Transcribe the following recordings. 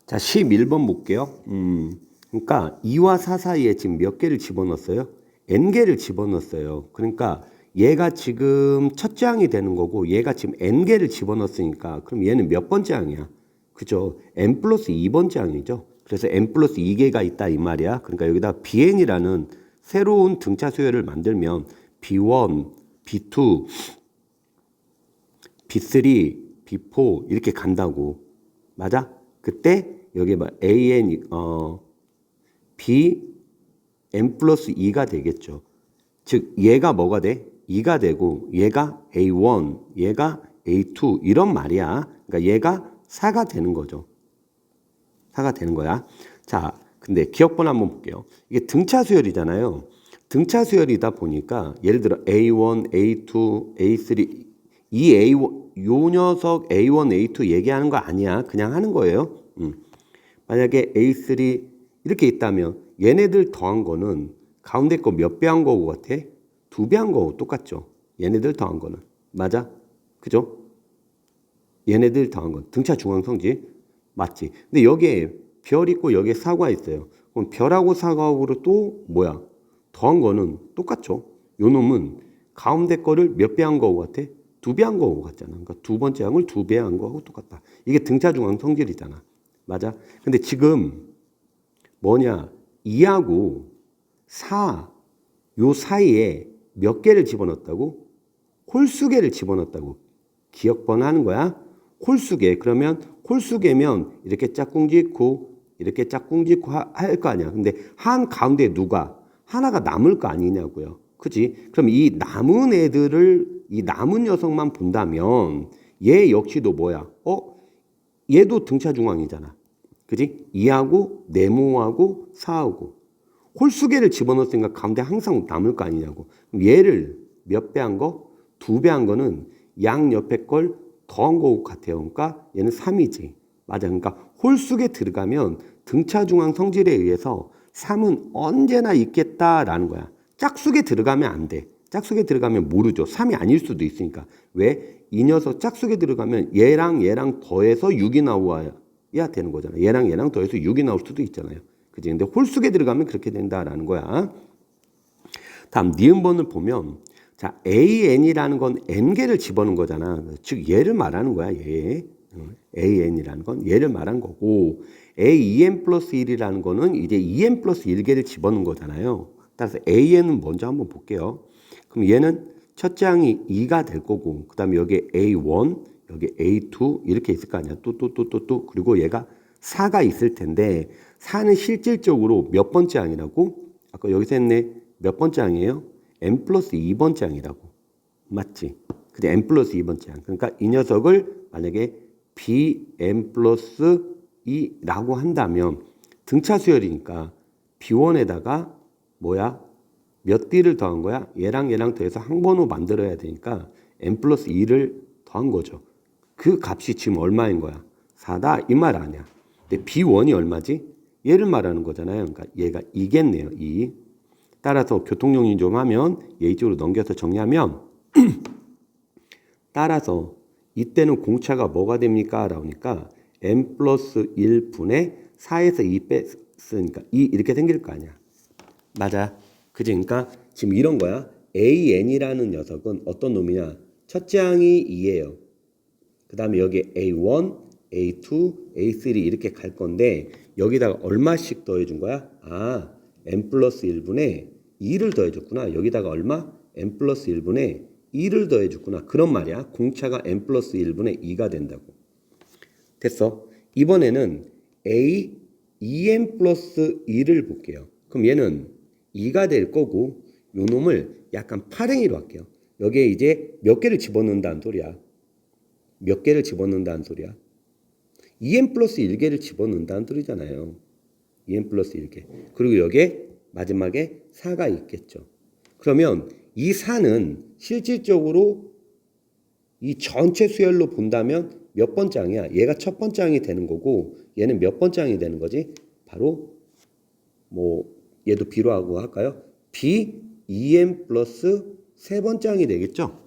자, 11번 볼게요. 그러니까 2와 4 사이에 지금 몇 개를 집어넣었어요? n개를 집어넣었어요. 그러니까 얘가 지금 첫째 항이 되는 거고 얘가 지금 n개를 집어넣었으니까 그럼 얘는 몇 번째 항이야? 그죠? n 플러스 2번째 항이죠. 그래서 n 플러스 2개가 있다 이 말이야. 그러니까 여기다 bn이라는 새로운 등차 수열을 만들면 b1, b2, b3, b4 이렇게 간다고. 맞아? 그때 여기 뭐 an b n 플러스 2가 되겠죠. 즉 얘가 뭐가 돼? 2가 되고 얘가 a1, 얘가 a2 이런 말이야. 그러니까 얘가 4가 되는 거죠. 4가 되는 거야. 자, 근데 기억번 한번 볼게요. 이게 등차 수열이잖아요. 등차 수열이다 보니까 예를 들어 a1, a2, a3 이 a1 요 녀석 a1, a2 얘기하는 거 아니야. 그냥 하는 거예요. 만약에 A3 이렇게 있다면 얘네들 더한 거는 가운데 거 몇 배 한 거고 같아? 2배 한 거고 똑같죠. 얘네들 더한 거는. 맞아? 그죠? 얘네들 더한 건 등차 중앙 성질 맞지? 근데 여기에 별 있고 여기에 사과 있어요. 그럼 별하고 사과하고로 또 뭐야? 더한 거는 똑같죠. 요 놈은 가운데 거를 몇 배 한 거고 같아? 2배 한 거고 같잖아. 그러니까 두 번째 항을 2배 한 거하고 똑같다. 이게 등차 중앙 성질이잖아. 맞아? 근데 지금 뭐냐? 2하고 4, 요 사이에 몇 개를 집어넣었다고? 홀수개를 집어넣었다고. 기억번 하는 거야? 홀수개. 그러면 홀수개면 이렇게 짝꿍 짓고 이렇게 짝꿍 짓고 할 거 아니야. 근데 한 가운데 누가? 하나가 남을 거 아니냐고요. 그지? 그럼 이 남은 애들을 이 남은 녀석만 본다면 얘 역시도 뭐야? 얘도 등차 중앙이잖아. 그지? 2하고 네모하고 4하고 홀수개를 집어넣었으니까 가운데 항상 남을 거 아니냐고. 그럼 얘를 몇 배 한 거? 2배 한 거는 양 옆에 걸 더한 거 같아요. 그러니까 얘는 3이지. 맞아. 그러니까 홀수개 들어가면 등차 중앙 성질에 의해서 3은 언제나 있겠다라는 거야. 짝수개 들어가면 안 돼. 짝수개 들어가면 모르죠. 3이 아닐 수도 있으니까. 왜? 이 녀석 짝수개 들어가면 얘랑 더해서 6이 나와야 되는 거잖아. 얘랑 더해서 6이 나올 수도 있잖아요. 그지? 근데 홀수개 들어가면 그렇게 된다라는 거야. 다음 니은번을 보면 자, AN이라는 건 n개를 집어넣은 거잖아. 즉 얘를 말하는 거야. 얘. AN이라는 건 얘를 말한 거고 AEN 플러스 1이라는 거는 이제 EN 플러스 1개를 집어넣은 거잖아요. 따라서 AN은 먼저 한번 볼게요. 그럼 얘는 첫째 항이 2가 될 거고 그 다음에 여기 A1, 여기 A2 이렇게 있을 거 아니야. 또 그리고 얘가 4가 있을 텐데 4는 실질적으로 몇 번째 항이라고? 아까 여기서 했네. 몇 번째 항이에요? n 플러스 2번째 항이라고. 맞지? 근데 n 플러스 2번째 항. 그러니까 이 녀석을 만약에 bn 플러스 2라고 한다면 등차 수열이니까 b1에다가 뭐야? 몇 d를 더한 거야? 얘랑 더해서 항번호 만들어야 되니까 n 플러스 2를 더한 거죠. 그 값이 지금 얼마인 거야? 4다 이 말 아니야. 근데 b1이 얼마지? 얘를 말하는 거잖아요. 그러니까 얘가 2겠네요. 2. 따라서 교통용인 좀 하면 얘 이쪽으로 넘겨서 정리하면 따라서 이때는 공차가 뭐가 됩니까? 라니까 n 플러스 1분의 4에서 2 뺐으니까 2 이렇게 생길 거 아니야. 맞아. 그지? 그러니까 지금 이런 거야. AN이라는 녀석은 어떤 놈이냐? 첫째 항이 2예요. 그 다음에 여기 A1, A2, A3 이렇게 갈 건데 여기다가 얼마씩 더해준 거야? n 플러스 1분의 2를 더해줬구나. 여기다가 얼마? n 플러스 1분의 2를 더해줬구나. 그런 말이야. 공차가 n 플러스 1분의 2가 된다고. 됐어. 이번에는 a 2n 플러스 2를 볼게요. 그럼 얘는 2가 될 거고 요 놈을 약간 파랭이로 할게요. 여기에 이제 몇 개를 집어넣는다는 소리야. 몇 개를 집어넣는다는 소리야. 2n 플러스 1개를 집어넣는다는 소리잖아요. 2n 플러스 1개. 그리고 여기에 마지막에 4가 있겠죠. 그러면 이 4는 실질적으로 이 전체 수열로 본다면 몇 번째 항이야? 얘가 첫 번째 항이 되는 거고 얘는 몇 번째 항이 되는 거지? 바로 뭐 얘도 B로 하고 할까요? B, 2n 플러스 세 번째 항이 되겠죠?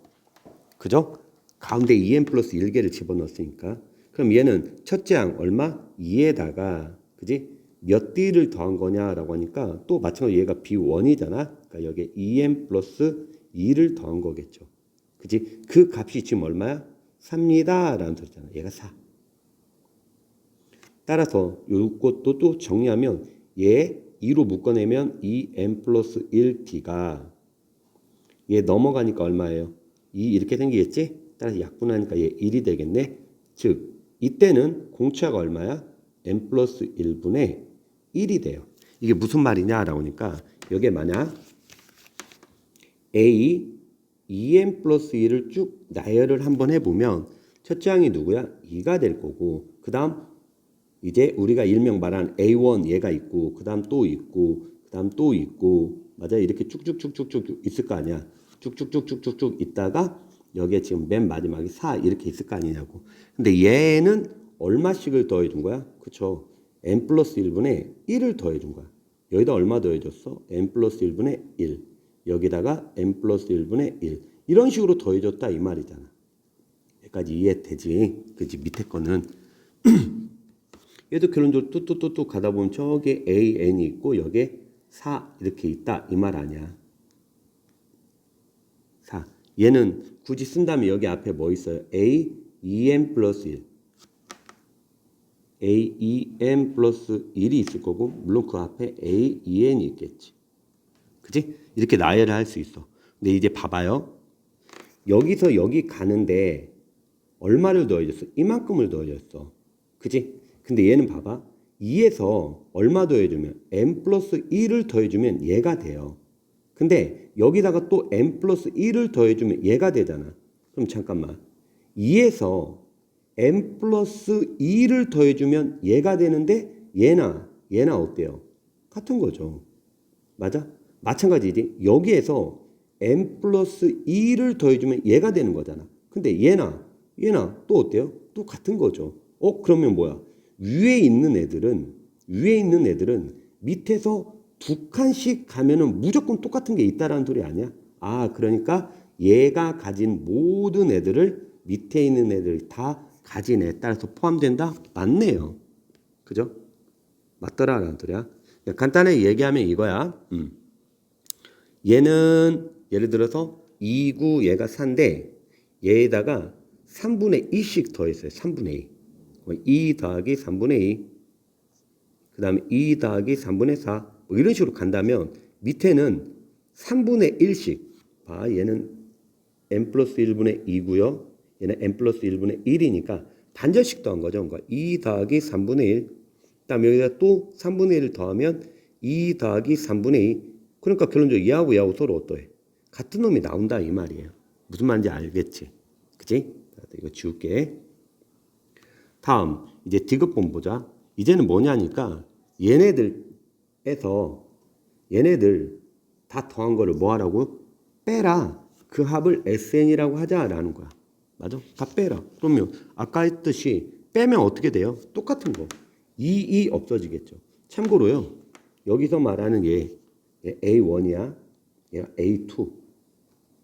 그죠? 가운데 2n 플러스 1개를 집어넣었으니까. 그럼 얘는 첫째 항 얼마? 2에다가 그지? 몇 D를 더한 거냐라고 하니까 또 마찬가지로 얘가 B1이잖아. 그러니까 여기에 2n 플러스 2를 더한 거겠죠. 그지? 그 값이 지금 얼마야? 4입니다. 라는 소리잖아. 얘가 4. 따라서 이것도 또 정리하면 얘 2로 묶어내면 2n 플러스 1D가 얘 넘어가니까 얼마예요? 2 이렇게 생기겠지? 따라서 약분하니까 얘 1이 되겠네. 즉 이때는 공차가 얼마야? n 플러스 1분의 1이 돼요. 이게 무슨 말이냐라고 하니까 여기에 만약 A 2n 플러스 1을 쭉 나열을 한번 해보면 첫째 항이 누구야? 2가 될 거고 그 다음 이제 우리가 일명 말한 A1 얘가 있고 그 다음 또 있고 그 다음 또 있고 맞아? 이렇게 쭉쭉쭉쭉쭉 있을 거 아니야. 쭉쭉쭉쭉쭉 있다가 여기에 지금 맨 마지막에 4 이렇게 있을 거 아니냐고. 근데 얘는 얼마씩을 더해 준 거야? 그쵸? n 플러스 1분의 1을 더해 준 거야. 여기다 얼마 더해 줬어? n 플러스 1분의 1. 여기다가 n 플러스 1분의 1. 이런 식으로 더해 줬다 이 말이잖아. 여기까지 이해되지? 그치? 밑에 거는 얘도 결론적으로 뚜뚜뚜뚜 가다 보면 저기 AN이 있고 여기에 4 이렇게 있다 이 말 아니야. 4. 얘는 굳이 쓴다면 여기 앞에 뭐 있어요? A, 2n 플러스 1. A, 2n 플러스 1이 있을 거고 물론 그 앞에 A, 2n이 있겠지. 그치? 이렇게 나열을 할 수 있어. 근데 이제 봐봐요. 여기서 여기 가는데 얼마를 더해줬어? 이만큼을 더해줬어. 그치? 근데 얘는 봐봐. 2에서 얼마 더해주면 n 플러스 1을 더해주면 얘가 돼요. 근데 여기다가 또 n 플러스 1을 더해주면 얘가 되잖아. 그럼 잠깐만. 2에서 n 플러스 2를 더해주면 얘가 되는데 얘나 어때요? 같은 거죠. 맞아? 마찬가지지. 여기에서 n 플러스 2를 더해주면 얘가 되는 거잖아. 근데 얘나 또 어때요? 또 같은 거죠. 그러면 뭐야? 위에 있는 애들은 밑에서 두 칸씩 가면은 무조건 똑같은 게 있다라는 소리 아니야? 그러니까 얘가 가진 모든 애들을 밑에 있는 애들 다 가진 애 따라서 포함된다? 맞네요. 그죠? 맞더라라는 소리야. 간단하게 얘기하면 이거야. 얘는 예를 들어서 2구 얘가 4인데 얘에다가 3분의 2씩 더했어요. 3분의 2. 2 더하기 3분의 2. 그 다음에 2 더하기 3분의 4. 뭐 이런 식으로 간다면 밑에는 3분의 1씩. 얘는 n 플러스 1분의 2고요. 얘는 n 플러스 1분의 1이니까 반절씩 더한 거죠. 그러니까 2 더하기 3분의 1. 그 다음에 여기다 또 3분의 1을 더하면 2 더하기 3분의 2. 그러니까 결론적으로 얘하고 서로 어떠해? 같은 놈이 나온다 이 말이에요. 무슨 말인지 알겠지? 그치? 이거 지울게. 다음 이제 디귿번 보자. 이제는 뭐냐니까 얘네들 다 더한 거를 뭐 하라고? 빼라. 그 합을 SN이라고 하자라는 거야. 맞아? 다 빼라. 그러면 아까 했듯이 빼면 어떻게 돼요? 똑같은 거. 2 없어지겠죠. 참고로요. 여기서 말하는 얘 A1이야. 얘가 A2,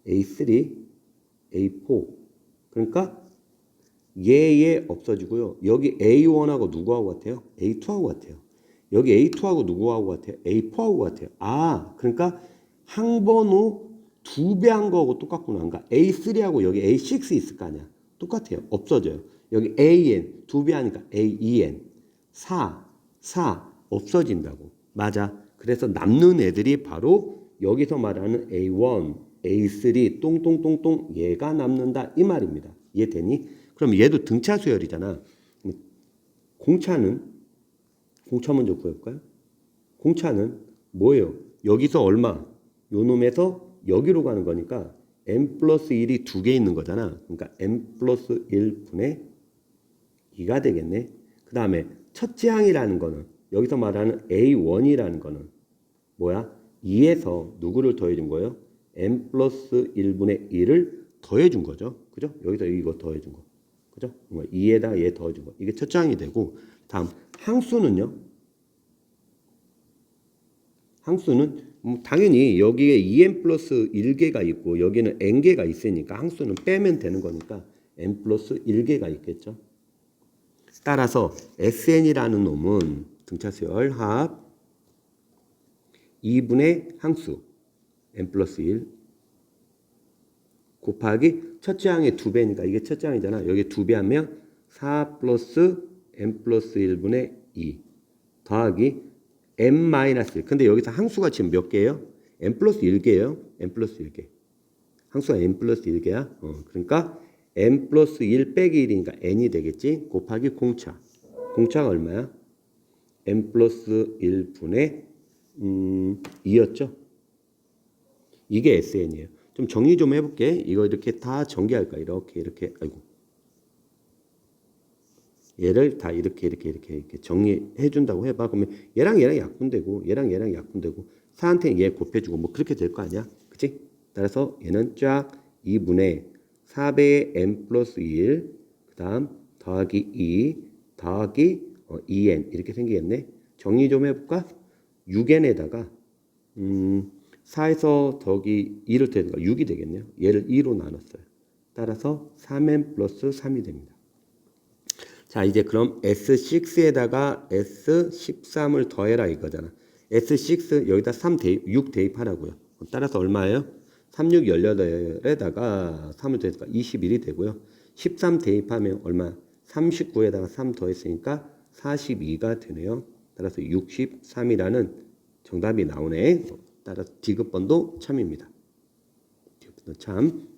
A3, A4. 그러니까 얘 없어지고요. 여기 A1하고 누구하고 같아요? A2하고 같아요. 여기 A2하고 누구하고 같아요? A4하고 같아요. 그러니까 항번호 2배 한 거하고 똑같구나. 그러니까 A3하고 여기 A6 있을 거 아니야. 똑같아요. 없어져요. 여기 AN 2배 하니까 AEN 4 없어진다고. 맞아. 그래서 남는 애들이 바로 여기서 말하는 A1, A3 똥똥똥똥 얘가 남는다 이 말입니다. 이해되니? 그럼 얘도 등차 수열이잖아. 공차 먼저 구해볼까요? 공차는 뭐예요? 여기서 얼마? 요 놈에서 여기로 가는 거니까 n 플러스 1이 2개 있는 거잖아. 그러니까 n 플러스 1분의 2가 되겠네. 그 다음에 첫째 항이라는 거는 여기서 말하는 A1이라는 거는 뭐야? 2에서 누구를 더해준 거예요? n 플러스 1분의 1을 더해준 거죠. 그죠? 여기서 이거 더해준 거. 그죠? 2에다 얘 더해준 거. 이게 첫째 항이 되고 다음 항수는요? 항수는 당연히 여기에 2n 플러스 1개가 있고 여기는 n개가 있으니까 항수는 빼면 되는 거니까 n 플러스 1개가 있겠죠. 따라서 SN이라는 놈은 등차수열 합 2분의 항수 n 플러스 1 곱하기 첫째 항의 2배니까 이게 첫째 항이잖아. 여기 2배 하면 4 플러스 n 플러스 1분의 2 더하기 n 마이너스 1. 근데 여기서 항수가 지금 몇 개예요? n 플러스 1개예요. n 플러스 1개. 항수가 n 플러스 1개야. 그러니까 n 플러스 1 빼기 1이니까 n이 되겠지. 곱하기 공차. 공차가 얼마야? n 플러스 1분의 2였죠. 이게 SN이에요. 좀 정리 좀 해볼게. 이거 이렇게 다 전개할 거야. 이렇게. 아이고. 얘를 다 이렇게 정리해 준다고 해봐. 그러면 얘랑 약분되고 얘랑 약분되고 4한테는 얘 곱해주고 뭐 그렇게 될 거 아니야. 그치? 따라서 얘는 쫙 2분의 4배의 n 플러스 1 그 다음 더하기 2 더하기 2n 이렇게 생기겠네. 정리 좀 해볼까? 6n에다가 4에서 더하기 2를 더해니까 6이 되겠네요. 얘를 2로 나눴어요. 따라서 3n 플러스 3이 됩니다. 자, 이제 그럼 S6에다가 S13을 더해라 이거잖아. S6 여기다 6 대입하라고요. 따라서 얼마예요? 36, 18에다가 3을 더해서 21이 되고요. 13 대입하면 얼마? 39에다가 3 더했으니까 42가 되네요. 따라서 63이라는 정답이 나오네. 따라서 디귿번도 참입니다. 디귿번도 참.